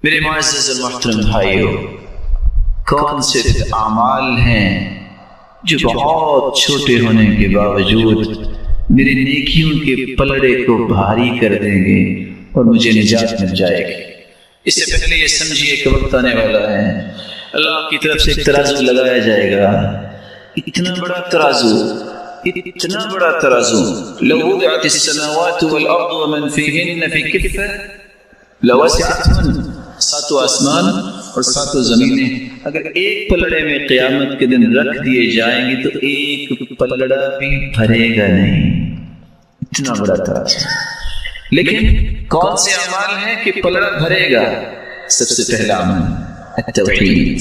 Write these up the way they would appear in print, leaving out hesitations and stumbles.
میرے معزز اور محترم بھائیو، کون سے اعمال ہیں جو بہت چھوٹے ہونے کے باوجود میری نیکیوں کے پلڑے کو بھاری کر دیں گے اور مجھے نجات مل جائے گی۔ اس سے پہلے یہ سمجھیے کہ وقت آنے والا ہے، اللہ کی طرف سے ایک ترازو لگایا جائے گا، اتنا بڑا ترازو، اتنا بڑا ترازو، لو وضعت السماوات والارض ومن فيهن في كفة لوسعتهن، ساتوں آسمان اور ساتوں زمینیں اگر ایک پلڑے میں قیامت کے دن رکھ دیے جائیں گے تو ایک پلڑا بھی بھرے گا نہیں، اتنا بڑا ترازو۔ لیکن کون سے اعمال ہیں کہ پلڑا بھرے گا؟ سب سے پہلا عمل التوحید،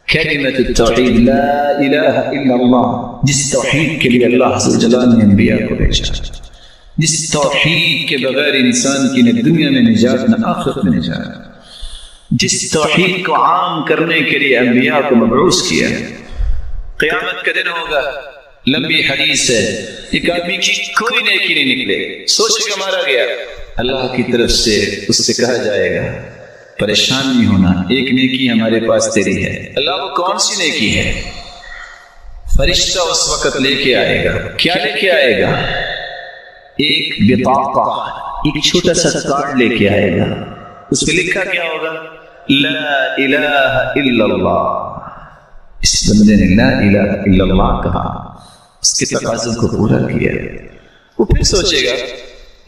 کلمۃ التوحید، لا الہ الا اللہ، جس توحید کے لیے اللہ عز و جل نے انبیاء کو بھیجا، جس توحید کے بغیر انسان کی نہ دنیا میں نجات نہ آخرت میں نجات، جس توحید کو عام کرنے کے لیے انبیاء کو مبعوث کیا ہے۔ قیامت کا دن ہوگا، لمبی حدیث ہے، ایک آدمی کی کوئی نیکی نہیں نکلے، سوچے کہ مارا گیا، اللہ کی طرف سے اس سے کہا جائے گا پریشان نہیں ہونا، ایک نیکی ہمارے پاس تیری ہے۔ اللہ وہ کون سی نیکی ہے؟ فرشتہ اس وقت لے کے آئے گا، کیا لے کے آئے گا؟ ایک بطاقہ، ایک چھوٹا سا کارڈ لے کے آئے گا، اس پہ لکھا کیا ہوگا؟ لا الہ الا اللہ۔ اس بندے نے لا الہ الا اللہ کہا، اس کے تقاضوں کو پورا کیا، وہ پھر سوچے گا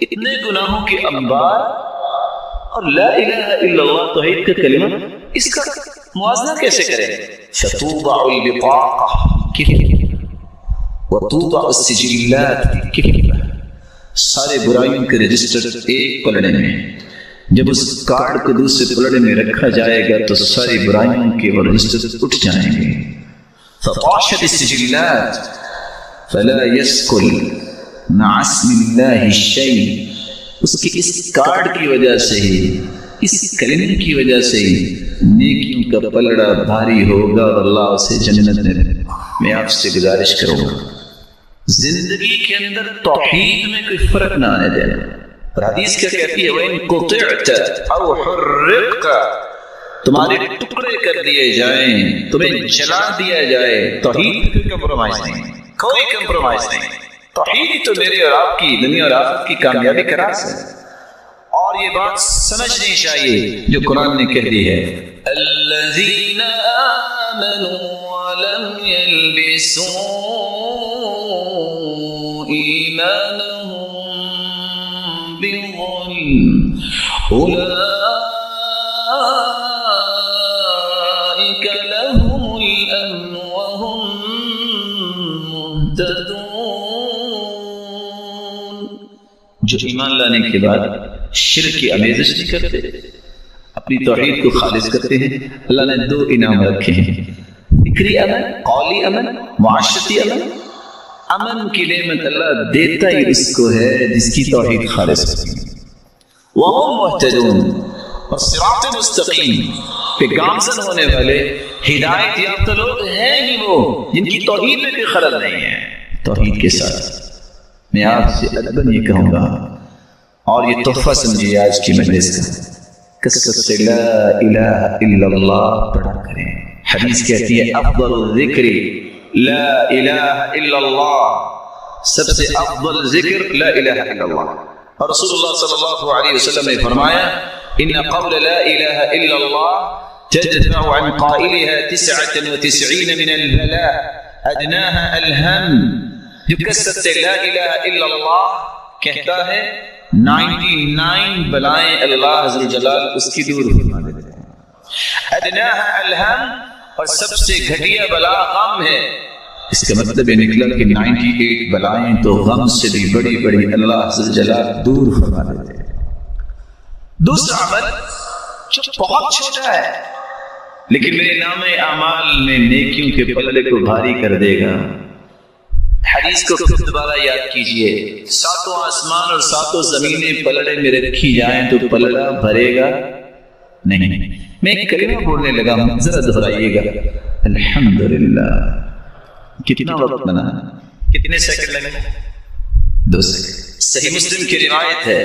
اتنے گناہوں کے انبار اور لا الہ الا اللہ توحید کا کلمہ، اس کا موازنہ کیسے کریں؟ فتوضع البطاقہ وتوضع السجلات، سارے برائیوں کے رجسٹر ایک پلڑے میں، جب اس کارڈ کو دوسرے پلڑے میں رکھا جائے گا تو ساری برائیوں کے وہ رجسٹر اٹھ جائیں گے۔ فطاشت السجلات فلا يسكن مع اسم الله شيء، اس کی اس کارڈ کی وجہ سے ہی، اس کلمے کی وجہ سے ہی نیکیوں کا پلڑا بھاری ہوگا اور اللہ اسے جنت میں آپ سے گزارش کروں گا زندگی کے اندر توحید میں کوئی فرق نہ آنے دینا۔ اور حدیث کیا کہتی ہے؟ وَإِن قُطِعْتَ أَوْ حُرِّقْتَ، تمہارے ٹکڑے کر دیے جائیں، تمہیں جلا دیا جائے، توحید پہ کوئی کمپرومائز نہیں، کوئی کمپرومائز نہیں، توحید ہی تو میرے اور آپ کی دنیا اور آخرت کی کامیابی کا راز ہے۔ اور یہ بات سمجھنی چاہیے جو قرآن نے کہہ دی ہے، الَّذِينَ آمَنُوا وَلَمْ يَلْبِسُوا إِيمَانَهُمْ أولئك لهم الأمن وهم مهتدون۔ جو ایمان لانے کے بعد شرک کی آمیزش نہیں کرتے، اپنی توحید کو خالص کرتے ہیں، اللہ نے دو انعام رکھے ہیں، فکری امن، قولی امن، معاشرتی امن۔ امن کی نعمت اللہ دیتا ہی اس کو ہے جس کی توحید خالص ہوتی ہے۔ وَهُمْ مُهْتَدُونَ، اور صراط مستقیم پہ گامزن ہونے والے ہدایت یافتہ لوگ ہیں ہی وہ جن کی توحید میں کوئی خلل نہیں ہے۔ توحید کے ساتھ میں آپ سے ادباً یہ کہوں گا، اور یہ تحفہ سمجھیے آج کی مجلس کا، کثرت سے لا الہ الا اللہ پڑھا کریں۔ حدیث کہتی ہے افضل الذکر لا الہ الا اللہ، سب سے افضل ذکر لا الہ الا اللہ۔ اور رسول اللہ صلی اللہ علیہ وسلم نے فرمایا ان قول لا الہ الا اللہ تدفع عن قائلها 99 من البلاء ادناها الهم، جو کثرت سے لا الہ الا اللہ کہتا ہے 99 بلائیں اللہ عز و جل اس کی دور فرما دیتے ہیں۔ ادناها الهم، اور سب سے گھٹیا بلا غم ہے۔ اس کا مطلب یہ نکلا کہ 98 بلائیں تو غم سے بھی بڑی بڑی اللہ عز و جل دور فرما دیتے ہیں۔ دوسرا عمل جو بہت چھوٹا ہے لیکن میرے نام اعمال میں نیکیوں کے پلڑے کو بھاری کر دے گا۔ حدیث کو دوبارہ یاد کیجئے، ساتوں آسمان اور ساتوں زمینیں پلڑے میں رکھی جائیں تو پلڑا بھرے گا نہیں۔ میں ایک کلمہ بولنے لگا ہوں، ذرا دہرائیے گا، الحمدللہ۔ کتنا وقت بنا؟ کتنے سیکنڈ لگے؟ 2 سیکنڈ۔ صحیح مسلم کی روایت ہے،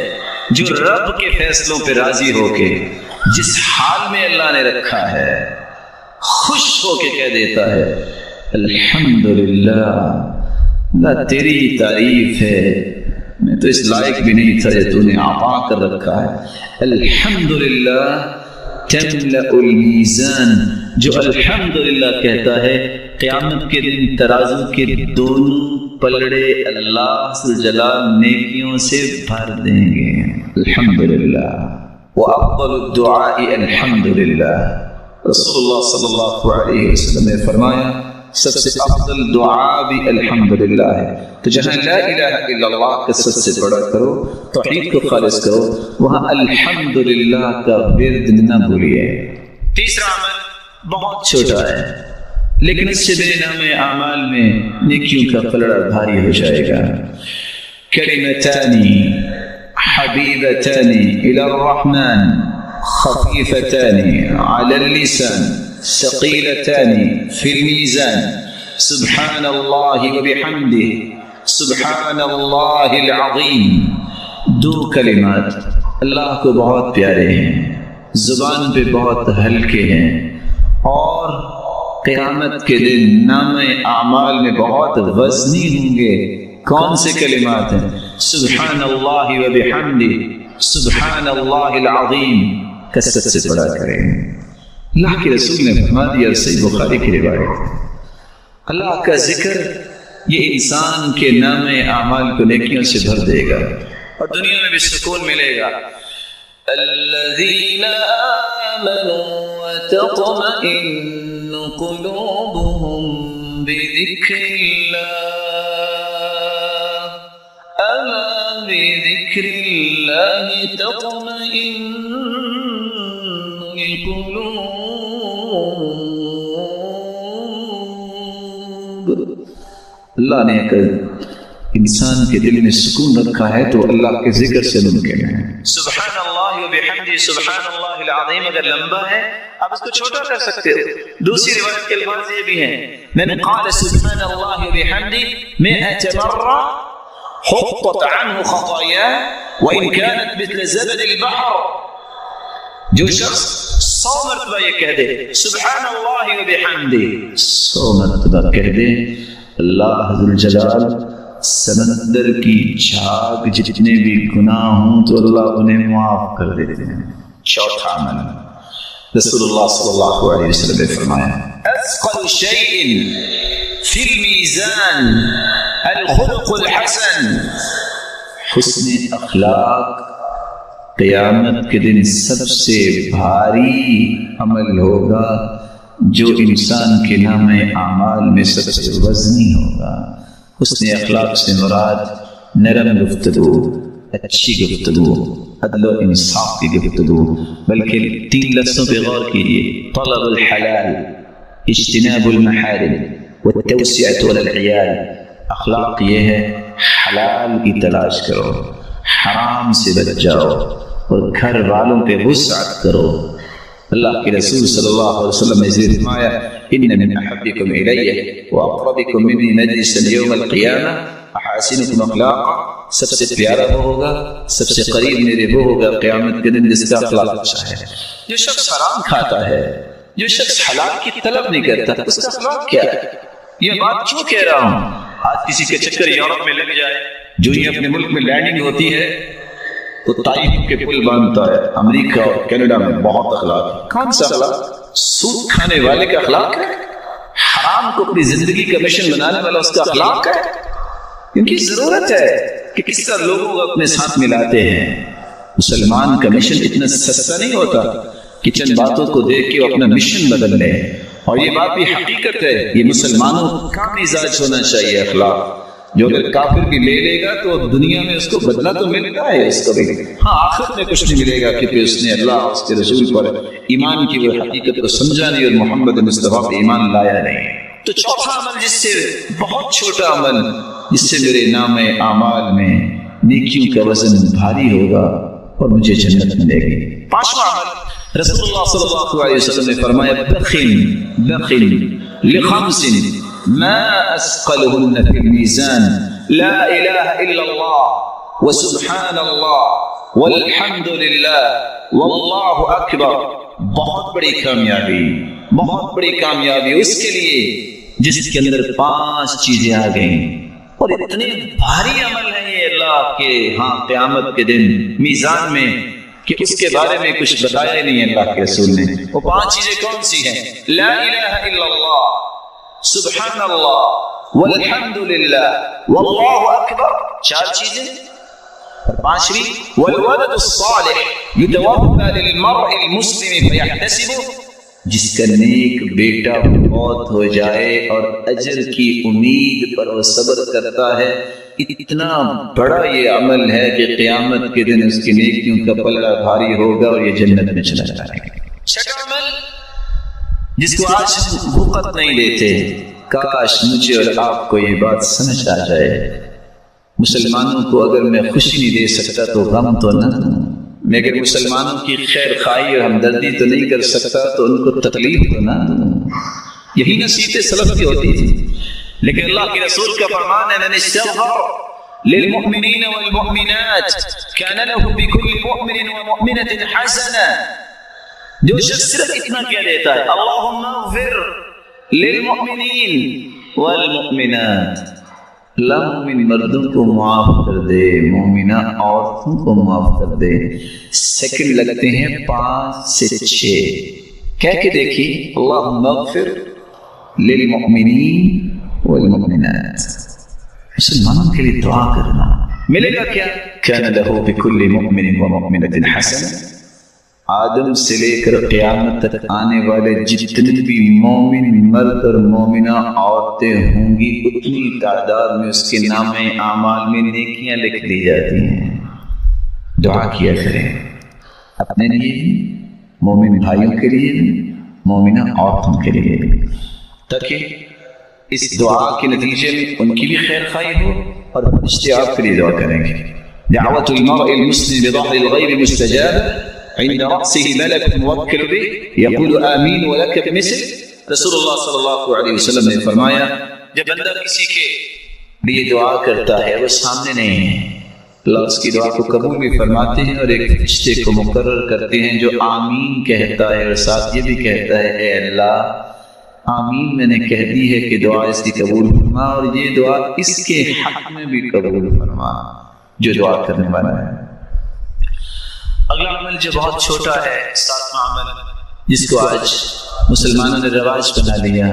جو رب کے فیصلوں پہ راضی ہو کے جس حال میں اللہ نے رکھا ہے خوش ہو کے کہہ دیتا ہے الحمدللہ، اللہ تیری تعریف ہے، میں تو اس لائق بھی نہیں تھا جو تو نے عطا کر رکھا ہے۔ الحمدللہ تملأ المیزان، جو الحمدللہ کہتا ہے قیامت کے دن ترازو کے دونوں پلڑے اللہ ذوالجلال نیکیوں سے بھر دیں گے۔ الحمدللہ وافضل الدعاء الحمدللہ، رسول اللہ صلی اللہ علیہ وسلم نے فرمایا سب سے افضل دعا بھی الحمدللہ ہے۔ تو جہاں لا الہ الا اللہ کا سب سے بڑا کرو، توحید کو خالص کرو، وہاں الحمدللہ کا ورد نہ بھولیے۔ تیسرا عمل بہت چھوٹا ہے لیکن اس سے میرے نام اعمال میں نیکیوں کا پلڑا بھاری ہو جائے گا۔ کلمتان حبیبتان الی الرحمن خفیفتان علی اللسان ثقیلتان فی المیزان سبحان اللہ وبحمدہ سبحان اللہ العظیم۔ دو کلمات اللہ کو بہت پیارے ہیں، زبان پہ بہت ہلکے ہیں، اور قیامت کے دن نام اعمال میں بہت وزنی ہوں گے۔ کون سے کلمات ہیں؟ سبحان اللہ وبحمدہ سبحان اللہ العظیم، کثرت سے پڑھا کریں۔ اللہ کے رسول نے فرما دیا، صحیح بخاری کی روایت، اللہ کا ذکر یہ انسان کے نام اعمال کو نیکیوں سے بھر دے گا اور دنیا میں بھی سکون ملے گا۔ الذین آمنوا وتطمئن قلوبهم بذکر اللہ الا بذکر اللہ تطمئن القلوب۔ اللہ نے ایک انسان کے دل میں سکون رکھا ہے تو اللہ کے ذکر سے ممکن ہے۔ سبحان اللہ وبحمدہ سبحان اللہ العظیم اگر لمبا ہے آپ اس کو چھوٹا کر سکتے ہو۔ دوسری روایت کے الفاظ یہ بھی ہیں، من قال سبحان اللہ وبحمدہ 100 مرہ حطت عنہ خطاياه وان كانت مثل زبد البحر۔ جو شخص 100 مرتبہ یہ کہہ دے سبحان اللہ وبحمدہ، 100 مرتبہ کہہ دے، اللہ ذوالجلال سمندر کی جھاگ جتنے بھی گناہ ہوں تو اللہ انہیں معاف کر دیتے ہیں۔ چوتھا عمل رسول اللہ صلی اللہ علیہ وسلم نے فرمایا اثقل شیء فی المیزان الخلق الحسن۔ حسن اخلاق قیامت کے دن سب سے بھاری عمل ہوگا جو انسان کے نام اعمال میں سب سے وزنی ہوگا۔ حسن اخلاق سے مراد نرم گفتگو، اچھی گفتگو، عدل و انصاف کی گفتگو، بلکہ 3 لفظوں پہ غور کیجیے، طلب الحلال، اجتناب المحارم، والتوسعة على العيال۔ اخلاق یہ ہے حلال کی تلاش کرو، حرام سے بچ جاؤ اور گھر والوں پہ وسعت کرو۔ اللہ کے رسول صلی اللہ علیہ وسلم نے فرمایا ان من احبکم الی واقربکم منی مجلسا یوم القیامہ احاسنکم اخلاقا۔ سب سے پیارا وہ ہوگا، سب سے قریب میرے وہ ہوگا قیامت کے دن جس کا اخلاق اچھا ہے۔ جو شخص حرام کھاتا ہے، جو شخص حلال کی طلب نہیں کرتا، اس کا اخلاق کیا ہے؟ یہ بات کیوں کہہ رہا ہوں؟ آج کسی کے چکر یورپ میں لگ جائے، جو یہ اپنے ملک میں لینڈنگ ہوتی ہے تو طائف کے پل باندھتا ہے۔ امریکہ اور کینیڈا میں بہت اخلاق ہے۔ کون سا اخلاق؟ سود کھانے والے کا اخلاق ہے، حرام کو اپنی زندگی کا مشن بنانے والا اس کا اخلاق ہے۔ کیونکہ ضرورت ہے کہ کس طرح لوگوں کو اپنے ساتھ ملاتے ہیں۔ مسلمان کا مشن اتنا سستا نہیں ہوتا کہ چند باتوں کو دیکھ کے وہ اپنا مشن بدل لے، اور یہ بات بھی حقیقت ہے، یہ مسلمانوں کا مزاج ہونا چاہیے اخلاق۔ جو اگر کافر بھی لے لے گا تو دنیا میں اس کو بدلہ تو ملتا ہے اس کو بھی، ہاں آخرت میں کچھ نہیں ملے گا کیونکہ اس نے اللہ اور اس کے رسول پر ایمان کی وہ حقیقت کو سمجھا نہیں اور محمد مصطفیٰ پر ایمان لایا نہیں۔ تو چوتھا عمل جس سے بہت چھوٹا عمل جس سے میرے نام اعمال میں نیکیوں کا وزن بھاری ہوگا اور مجھے جنت ملے گی۔ پانچواں عمل رسول اللہ صلی اللہ علیہ وسلم نے فرمایا بخل لخمس ما أثقلهن في الميزان لا إله إلا الله وسبحان اللہ والحمد للہ واللہ اکبر. بہت بڑی کامیابی، بہت بڑی کامیابی اس کے لیے جس کے اندر 5 چیزیں آ گئیں. اور اتنے بھاری عمل ہیں یہ اللہ کے ہاں قیامت کے دن میزان میں کہ اس کے بارے میں کچھ بتایا ہی نہیں اللہ کے رسول نے. وہ 5 چیزیں کون سی ہیں؟ لا الہ الا اللہ، سبحان اللہ، والحمد للہ، واللہ اکبر. 4 چیزیں. اور 5ویں والولد الصالح یتوفى للمرء المسلم فيحتسبه، جس کا نیک بیٹا موت ہو جائے اور اجر کی امید پر وہ صبر کرتا ہے. اتنا بڑا یہ عمل ہے کہ قیامت کے دن اس کی نیکیوں کا پلڑا بھاری ہوگا اور یہ جنت میں چلا جائے گا. 6واں عمل جس کو آج ہم وقت نہیں دیتے، کاش مجھے اور آپ کو یہ بات سمجھ آ جائے. مسلمانوں کو اگر میں خوشی نہیں دے سکتا تو غم تو نہ دوں، میں اگر مسلمانوں کی خیر خواہی اور ہمدردی تو نہیں کر سکتا تو ان کو تکلیف تو نہ دوں. یہی نصیحت سلف کی ہوتی تھی. لیکن اللہ کے رسول کا فرمان ہے من استغفر للمؤمنین والمؤمنات كان له بكل مؤمن ومؤمنة حسنة. جو شخص صرف اتنا کیا دیتا ہے اللهم اغفر للمؤمنین والمؤمنات، اللہ مومن مردوں کو معاف کر دے، مومنہ عورتوں کو معاف کر دے. سیکنڈ لگتے ہیں 5 سے 6. کہہ کے دیکھیے اللہم اغفر للمؤمنین والمؤمنات. مسلمانوں کے لیے دعا کرنا ملے گا کیا؟ کان لہ بکل مؤمن ومؤمنۃ حسنہ. آدم سے لے کر قیامت تک آنے والے جتنے بھی مومن مرد اور مومنہ عورتیں ہوں گی اتنی تعداد میں اس کے نام اعمال میں نیکیاں لکھ دی جاتی ہیں. دعا کیا کریں اپنے لیے بھی، مومن بھائیوں کے لیے بھی، مومنہ عورتوں کے لیے بھی، تاکہ اس دعا کے نتیجے میں ان کی بھی خیر خواہی ہو اور فرشتے آپ کے لیے دعا کریں گے. دعوت المرء المسلم بظهر الغیب مستجاب عند رأسه ملك موکل به یقول آمین ولک بمثل. رسول اللہ صلی اللہ علیہ وسلم نے فرمایا جب بندہ کسی کے لیے دعا کرتا ہے وہ سامنے نہیں ہے، اللہ اس کی دعا کو قبول بھی فرماتے ہیں اور ایک فرشتے کو مقرر کرتے ہیں جو آمین کہتا ہے اور ساتھ یہ بھی کہتا ہے اے اللہ آمین میں نے کہہ دی ہے کہ دعا اس کی قبول فرما اور یہ دعا اس کے حق میں بھی قبول فرما جو دعا کرنے والا ہے. اگلا عمل جو بہت چھوٹا ہے 7واں عمل جس کو آج مسلمانوں نے رواج بنا لیا،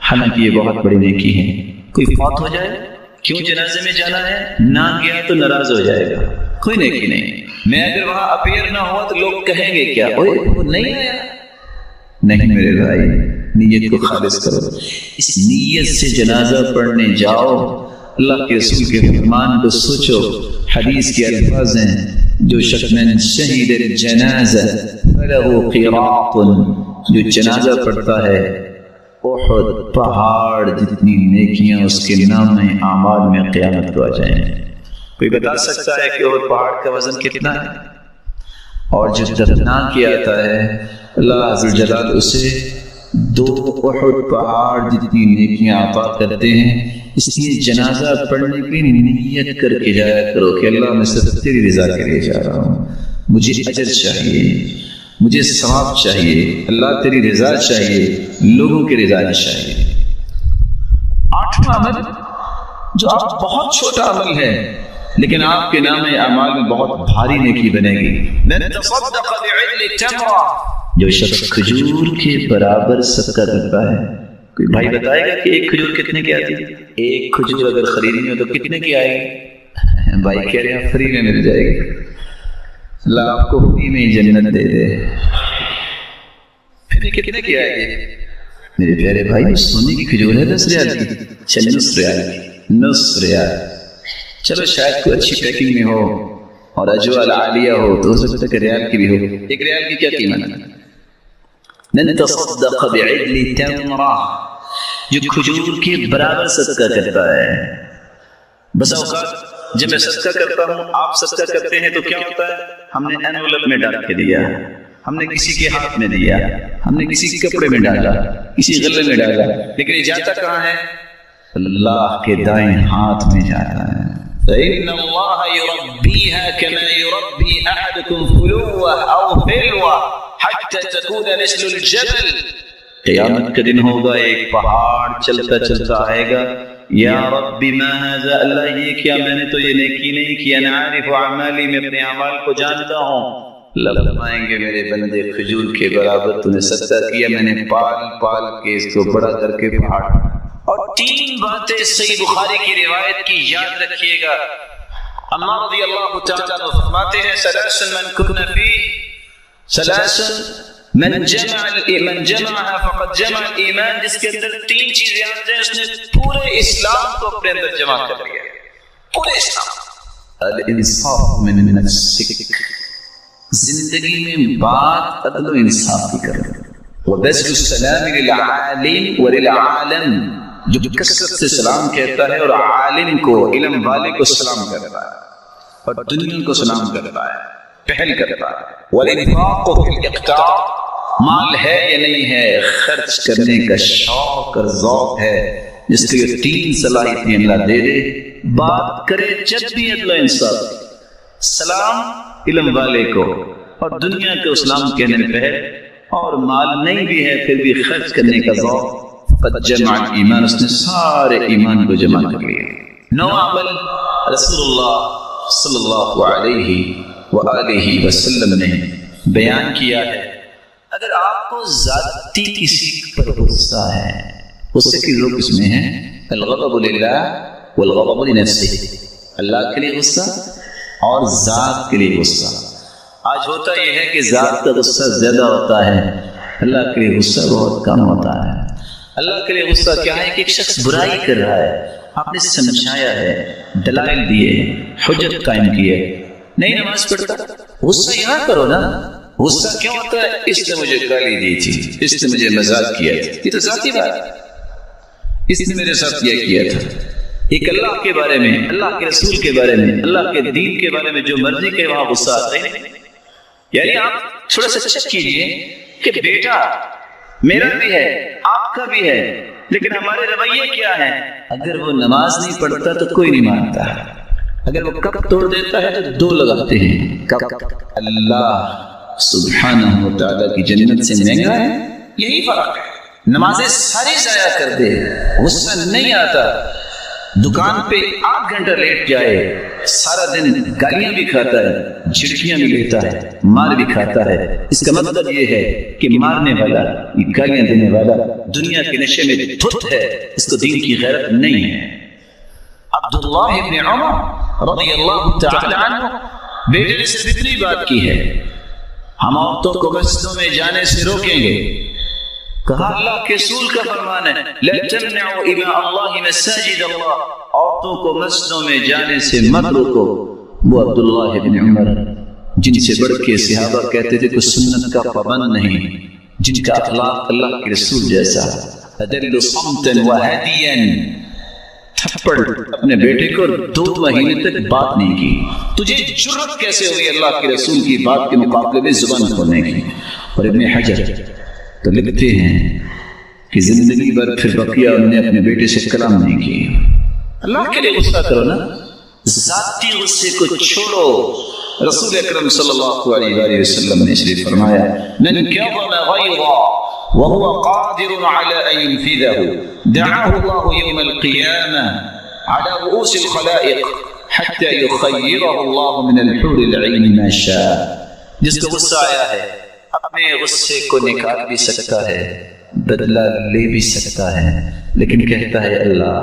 حالانکہ یہ بہت بڑی نیکی ہے. کوئی فوت ہو جائے کیوں جنازے میں جانا ہے، نہ گیا تو ناراض ہو جائے گا، کوئی نیکی نہیں. میں اگر وہاں اپیئر نہ ہوا تو لوگ کہیں گے کیا اوے وہ نہیں آیا. نہیں میرے بھائی، نیت کو خالص کرو. اس نیت سے جنازہ پڑھنے جاؤ. اللہ کے رسول کے فرمان کو سوچو. حدیث کے الفاظ ہیں جو شخص من شہید الجنازہ فلہ قراط، جو جنازہ پڑھتا ہے احد پہاڑ جتنی نیکیاں اس کے نام اعمال میں قیامت کو آ جائیں. کوئی بتا سکتا ہے کہ احد پہاڑ کا وزن کتنا ہے؟ اور جو دفنا کیا آتا ہے اللہ عز و جلال اسے 2 احد پہاڑ جتنی نیکیاں عطا کرتے ہیں. اس لیے جنازہ پڑھنے کی نیت کر کے جایا کرو کہ اللہ میں صرف تیری رضا کے لیے جا رہا ہوں، مجھے اجر چاہیے، مجھے ثواب چاہیے، اللہ تیری رضا چاہیے، لوگوں کی رضا چاہیے. 8واں عمل جو آپ بہت چھوٹا عمل ہے لیکن آپ کے نام اعمال میں بہت بھاری نیکی بنے گی. من تصدق بعدل تمرہ، جو شخص کھجور کے برابر صدقہ کرتا ہے. کوئی بھائی بتائے گا کہ ایک کھجور کتنے کی آتی ہے؟ ایک کھجور اگر خریدنی ہو تو کتنے کی آئے گی؟ بھائی کہہ رہے ہیں فری میں مل جائے گی. اللہ آپ کو فری میں جنت دے دے. پھر کتنے کی آئے گی؟ میرے پیارے بھائی سونے کی کھجور ہے 10 ریال کی، چلے 9 ریال کی، 9 ریال. چلو شاید کوئی اچھی پیکنگ میں ہو اور اجوال عالیہ ہو تو ہو سکتا ہے کہ ریال کی بھی ہو. 1 ریال کی کیا قیمت ہے؟ من تصدق بعدل تمرہ، جو کھجور کے برابر صدقہ کرتا ہے. بس اوقات جب میں صدقہ کرتا ہوں آپ صدقہ کرتے ہیں تو کیا ہوتا ہے؟ ہم نے انویلپ میں ڈال کے دیا، ہم نے کسی کے ہاتھ میں دیا، ہم نے کسی کے کپڑے میں ڈالا، کسی غلے میں ڈالا، لیکن یہ جاتا کہاں ہے؟ اللہ کے دائیں ہاتھ میں جاتا ہے. فإن الله يربيها كما يربي أحدكم فلوة أو فلوة حتى تكون مثل الجبل. قیامت کا دن ہوگا، ایک پہاڑ چلتا چلتا آئے گا، یا ربی ما ھذا، اللہ یہ کیا، میں نے تو یہ نیکی نہیں کی، انا عارف اعمالی، میں اپنے اعمال کو جانتا ہوں. اللہ فرمائیں گے میرے بندے کھجور کے برابر تو نے صدقہ کیا، میں نے پال پال کے اس کو بڑا کر کے پہاڑ. اور 3 باتیں صحیح بخاری کی روایت کی یاد رکھیے گا. عمار رضی اللہ تعالیٰ عنہ فرماتے ہیں ثلاث من كن فيه، ثلاث من جمعها فقد جمع الایمان، جس کے اندر 3 چیزیں آ جائیں اس نے پورے اسلام کو اپنے اندر جمع کر لیا، پورے اسلام. الانصاف من نفسک، زندگی میں بات عدل و انصاف کی کرو. وبذل السلام للعالم وللعالم، جو کثرت سے سلام کہتا ہے اور عالم کو، علم والے کو سلام کرتا ہے اور دنیا کو سلام کرتا ہے، پہل کرتا ہے. والانفاق فی الاقتار، مال ہے یا نہیں ہے، خرچ کرنے کا شوق اور ذوق ہے، جس کو یہ 3 صلاحیتیں اللہ دے دے. بات کرے جب بھی عدل و انصاف، سلام علم والے کو اور دنیا کو اسلام کہنے میں پہل، اور مال نہیں بھی ہے پھر بھی خرچ کرنے کا ذوق. قد جمع ایمان، اس نے سارے ایمان کو جمع کر لیا. 9 عمل رسول اللہ صلی اللہ علیہ وآلہ وسلم نے بیان کیا ہے. اگر آپ کو ذاتی کسی پر غصہ ہے، غصے کی 2 قسمیں ہیں، الغضب للہ والغضب لنفسہ، اللہ کے لیے غصہ اور ذات کے لیے غصہ. آج ہوتا یہ ہے کہ ذات کا غصہ زیادہ ہوتا ہے، اللہ کے لیے غصہ بہت کم ہوتا ہے. اللہ کے لیے غصہ کیا ہے کہ ایک شخص برائی کر رہا ہے، آپ نے سمجھایا ہے، دلائل دیے، حجت قائم کی ہے، نہیں نماز پڑھتا، غصہ یہاں کرو نا. غصہ کیوں ہوتا ہے؟ اس نے مجھے گالی دی تھی، اس نے مجھے مذاق کیا تھا، یہ تو ذاتی بات ہے، اس نے میرے ساتھ یہ کیا تھا. ایک اللہ کے بارے میں، اللہ کے رسول کے بارے میں، اللہ کے دین کے بارے میں جو مرضی کے وہاں غصہ آتا ہے. یعنی آپ تھوڑا سا چیک کیجئے کہ بیٹا میرا بھی ہے، آپ کا بھی ہے، لیکن ہمارے رویے کیا ہے. اگر وہ نماز نہیں پڑھتا تو کوئی نہیں مانتا ہے، اگر وہ کپ توڑ دیتا ہے تو 2 لگاتے ہیں. کپ اللہ سبحانہ و تعالیٰ کی جنت سے مہنگا ہے، یہی فرق ہے. نمازیں ساری ضائع کر دے، غصہ نہیں آتا. دکان پہ 8 گھنٹہ لیٹ جائے، سارا دن گالیاں بھی کھاتا ہے، جھڑکیاں بھی لیتا ہے، مار بھی کھاتا ہے. اس کا مطلب یہ ہے کہ مارنے والا، گالیاں دینے والا دنیا کے نشے میں دھت ہے، اس کو دین کی غیرت نہیں ہے. عبداللہ ابن عمر رضی اللہ تعالی عنہ بیٹے نے صرف اتنی بات کی ہے، ہم عورتوں کو مسجدوں میں جانے سے روکیں گے. کہا اللہ کے رسول کا فرمان ہے لا تمنعوا اماء اللہ مساجد اللہ، عورتوں کو مسجدوں میں جانے سے مت روکو. وہ عبداللہ ابن عمر جن سے بڑھ کے صحابہ کہتے تھے کہ سنت کا پابند نہیں، جن کا اخلاق اللہ کے رسول جیسا، ادل صمتا وہدیا، تھپڑ اپنے بیٹے کو 2 مہینے تک بات نہیں کی. تجھے جرأت کیسے ہوئی اللہ کے رسول کی بات کے مقابلے میں زبان کھولنے کی؟ اور ابن حجر تو لکھتے ہیں کہ زندگی بھر پھر بقیہ انہوں نے اپنے بیٹے سے کلام نہیں کی. اللہ کے لیے غصہ کرو نا، ذاتی غصے کو چھوڑو. رسول اکرم صلی اللہ علیہ وآلہ وسلم نے اس لیے فرمایا من كظم غيظا وهو قادر على ان ينفذه دعاه الله يوم القيامة على رؤوس الخلائق حتى يخيره الله من الحور العين ما شاء. جس کو غصہ آیا ہے اپنے غصے کو نکال بھی سکتا ہے، بدلہ لے بھی سکتا ہے، لیکن کہتا ہے اللہ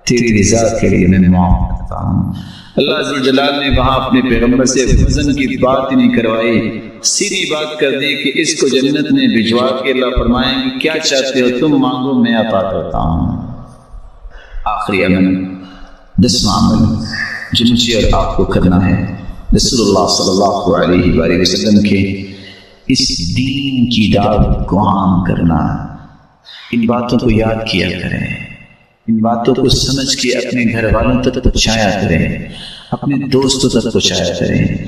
تیری رضا کے لیے میں معاف کرتا ہوں. اللہ عز و جلال نے وہاں اپنے پیغمبر سے وزن کی بات نہیں کروائی، سیدھی بات کر دی کہ اس کو جنت میں بھجوا کے اللہ فرمائیں کہ کیا چاہتے ہو تم مانگو میں عطا کرتا ہوں. آخری عمل، 10واں عمل جو مجھے اور آپ کو کرنا ہے، رسول اللہ صلی اللہ علیہ وآلہ وسلم کے اس دین کی دعوت کو عام کرنا. ان باتوں کو یاد کیا کریں، ان باتوں کو سمجھ کے اپنے گھر والوں تک پہنچایا کریں، اپنے دوستوں تک پہنچایا کریں.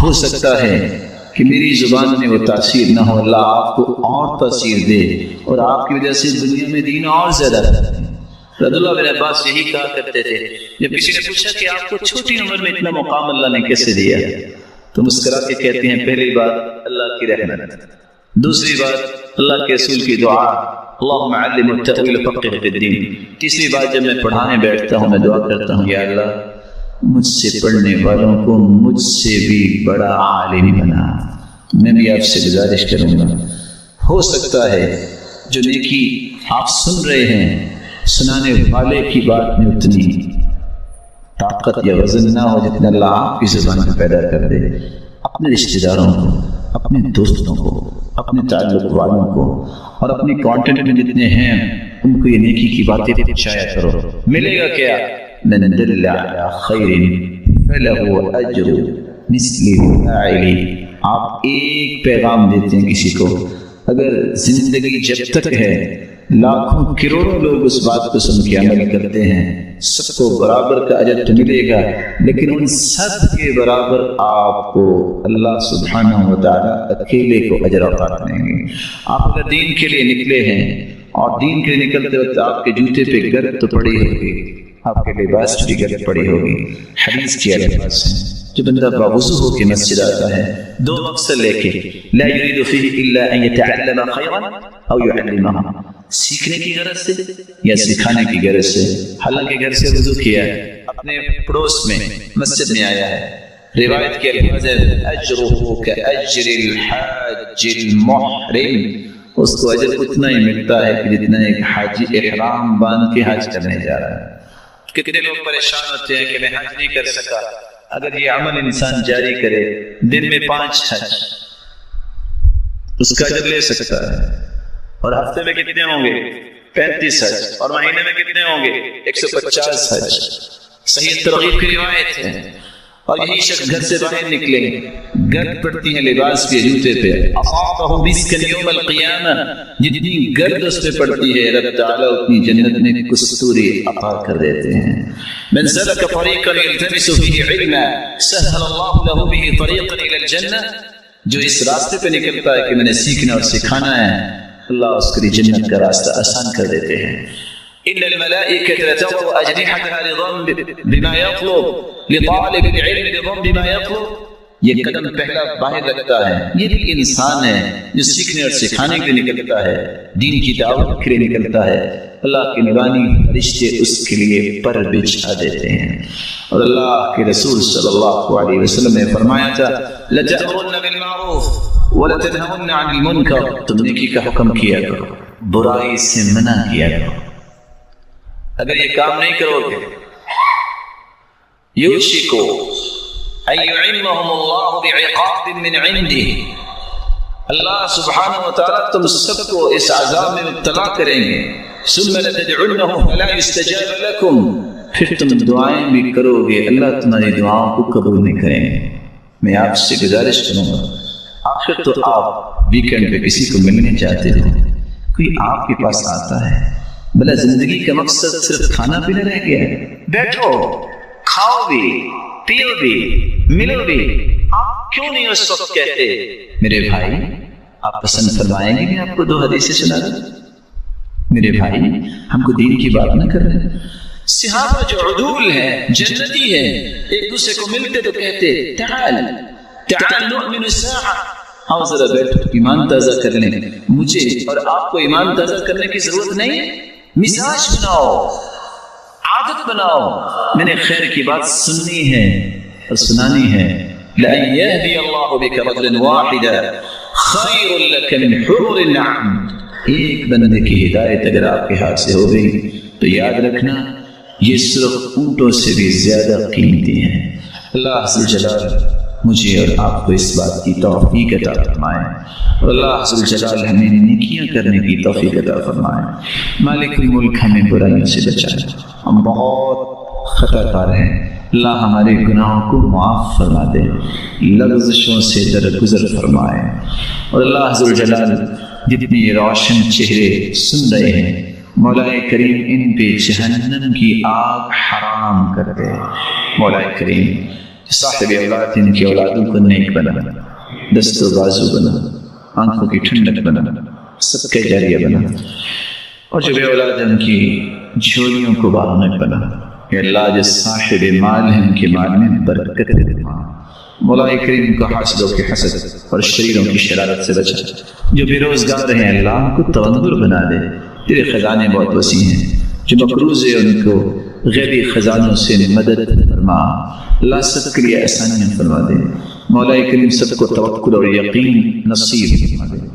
ہو سکتا ہے کہ میری زبان میں وہ تاثیر نہ ہو، اللہ آپ کو اور تاثیر دے اور آپ کی وجہ سے دنیا میں دین اور زیادہ کرے. رضی اللہ بن عباس یہی کہا کرتے تھے جب کسی نے پوچھا کہ آپ کو چھوٹی عمر میں اتنا مقام اللہ نے کیسے دیا، تو مسکرا کے کہتے ہیں پہلی بات اللہ کی رحمت، دوسری بات اللہ کے رسول کی دعا اللہم علم التأویل فقہ فی الدین، تیسری بات جب میں پڑھانے بیٹھتا ہوں میں دعا کرتا ہوں یا اللہ مجھ سے پڑھنے والوں کو مجھ سے بھی بڑا عالم بنا۔ میں بھی آپ سے گزارش کروں گا، ہو سکتا ہے جو نیکی آپ سن رہے ہیں سنانے والے کی بات میں اتنی طاقت یا وزن نہ ہو جتنا اللہ آپ کی زبان میں پیدا کر دے۔ اپنے رشتہ داروں کو، اپنے دوستوں کو، اپنے تعلق والوں کو اور اپنے کانٹینٹ میں جتنے ہیں ان کو یہ نیکی کی باتیں پہنچایا کرو۔ ملے گا کیا؟ من دل علی خیر فلہ اجر مثل فاعلہ۔ آپ ایک پیغام دیتے ہیں کسی کو، اگر زندگی جب تک ہے لاکھوں کروڑوں لوگ اس بات کو سن کے عمل کرتے ہیں، سب کو برابر کا اجر تو ملے گا، لیکن ان سب کے برابر آپ کو اللہ سبحانہ و تعالیٰ اکیلے کو اجر عطا کریں گے۔ آپ اگر دین کے لیے نکلے ہیں اور دین کے لیے نکلتے وقت آپ کے جوتے پہ گرد تو پڑی ہوگی، آپ کے لباس پہ گرد پڑی ہوگی۔ حدیث کے الفاظ ہیں جو بندہ باوضو ہو کے مسجد آتا ہے دو مقصد لے کے، لا یرید فیہ الا ان یتعلم خیرا او یعلمہ، سیکھنے کی غرض سے یا سکھانے کی غرض سے۔ حالانکہ گھر سے وضو کیا ہے، اپنے پڑوس میں مسجد میں آیا ہے، روایت کے الفاظ ہے اجرہ کاجر الحاج المحرم، اس کو اجر اتنا ہی ملتا ہے کہ جتنا ایک حاجی احرام باندھ کے حج کرنے جا رہا ہے۔ کتنے لوگ پریشان ہوتے ہیں کہ میں حج نہیں کر سکا۔ اگر یہ عمل انسان جاری کرے دن میں 5 حج اس کا اجر لے سکتا ہے، اور ہفتے میں کتنے ہوں گے؟ 35 حج، اور مہینے میں کتنے ہوں گے؟ 150 حج۔ صحیح ترغیب کی روایت ہے۔ اور یہی شخص گھر سے باہر نکلے، گرد پڑتی ہے لباس کے جوتے پہ، اصابہ مسکن یوم القیامہ، جتنی گرد اس پہ پڑتی ہے رب تعالیٰ اتنی جنت میں کستوری عطا کر دیتے ہیں۔ من سلک طریقا یلتمس فیہ علما سہل اللہ لہ بہ طریقا الی الجنہ، جو اس راستے پہ نکلتا ہے کہ میں نے سیکھنا اور سکھانا ہے، اللہ اس کے لیے جنت کا راستہ آسان کر دیتے ہیں۔ ان الملائکۃ لتضع اجنحتها رضا بما یطلب لطالب العلم رضا بما یطلب، یہ قدم پہلا باہر رکھتا ہے، یہ بھی انسان ہے جو سیکھنے اور سکھانے کے لیے نکلتا ہے، دین کی دعوت کے لیے نکلتا ہے، اللہ کے نورانی فرشتے اس کے لیے پر بچھا دیتے ہیں۔ اور اللہ کے رسول صلی اللہ علیہ وسلم نے فرمایا تھا لَتَأْمُرُنَّ بِالْمَعْرُوفِ وَلَتَنْهُنَّ عَنِ الْمُنْكَرِ، تم نیکی کا حکم کیا کرو، برائی سے منع کیا کرو۔ اگر یہ کام نہیں کرو گے یوشک ان یعمہم اللہ بعقاب من عنده، اللہ سبحانہ وتعالیٰ تم سب کو اس عذاب میں مبتلا کریں گے۔ ثم لتدعونہ فلا یستجاب لکم، پھر تم دعائیں بھی کرو گے اللہ تمہاری دعاؤں کو قبول نہیں کریں گے۔ میں آپ سے گزارش کروں گا، آخر تو آپ ویکنڈ پہ کسی کو ملنے چاہتے ہو، کوئی آپ کے پاس آتا ہے، بلا زندگی کا مقصد صرف کھانا پینا رہ گیا ہے، بیٹھو کھاؤ بھی پیو بھی ملو بھی، آپ کیوں نہیں اس وقت کہتے میرے بھائی آپ پسند فرمائیں گے کہ آپ کو 2 حدیثیں سنا دیں؟ میرے بھائی ہم کو دین کی بات نہ کر رہے۔ صحابہ جو عدول ہیں، جنتی ہیں، ایک دوسرے کو ملتے تو کہتے تعال تعال نؤمن الساعہ، آؤ ذرا بیٹھو ایمان تازہ کر لیں۔ مجھے اور آپ کو ایمان تازہ کرنے کی ضرورت نہیں ہے، مزاج بناؤ، عادت بناؤ، میں نے خیر کی بات سننی ہے اور سنانی ہے۔ لَأَن يَهْدِيَ اللَّهُ بِكَ رَجُلًا وَاحِدًا خَيْرٌ لَكَ مِنْ حُمُرِ النَّعَمِ، ایک بندے کی ہدایت اگر آپ کے ہاتھ سے ہو گئی تو یاد رکھنا یہ صرف اونٹوں سے بھی زیادہ قیمتی ہیں۔ اللہ عز جلال مجھے اور آپ کو اس بات کی توفیق عطا فرمائے، اور اللہ عز جلال ہمیں نیکیاں کرنے کی توفیق عطا فرمائے۔ مالک الملک ہمیں برائیوں سے بچائے، ہم بہت خطا کار ہیں، اللہ ہمارے گناہوں کو معاف فرما دے، لغزشوں سے درگزر فرمائے۔ اور اللہ عز جلال جتنے روشن چہرے سن رہے ہیں مولا کریم ان پہ جہنم کی آگ حرام کر دے۔ مولا کریم صاحب اولاد ان کی اولادوں کو نیک بنا، دست و بازو بنا، آنکھوں کی ٹھنڈک بنا، صدقہ جاریہ بنا، اور جو بے اولاد ان کی جھولیوں کو بارنے بنا۔ کہ اللہ جو صاحب مال ہیں ان کے مال میں برکت فرما۔ مولا کریم کو حاسدوں کے حسد اور شریروں کی شرارت سے بچا۔ جو بے روزگار ہیں اللہ ان کو تونر بنا دے، تیرے خزانے بہت وسیع ہیں۔ جو مقروض ہیں ان کو غیبی خزانوں سے مدد فرما، اللہ سب کے لیے آسانیاں فرما دے۔ مولا کریم سب کو توکل اور یقین نصیب فرما دے۔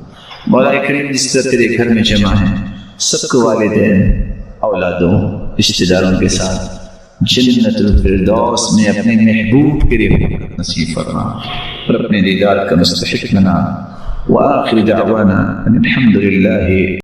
مولا کریم جس طرح تیرے گھر میں جمع ہیں سب کو والدین، اولادوں، رشتہ داروں کے ساتھ جنت الفردوس میں اپنے محبوب کے لیے نصیب فرما اور اپنے دیدار کا مستحق بنا۔ وآخر دعوانا ان الحمد للہ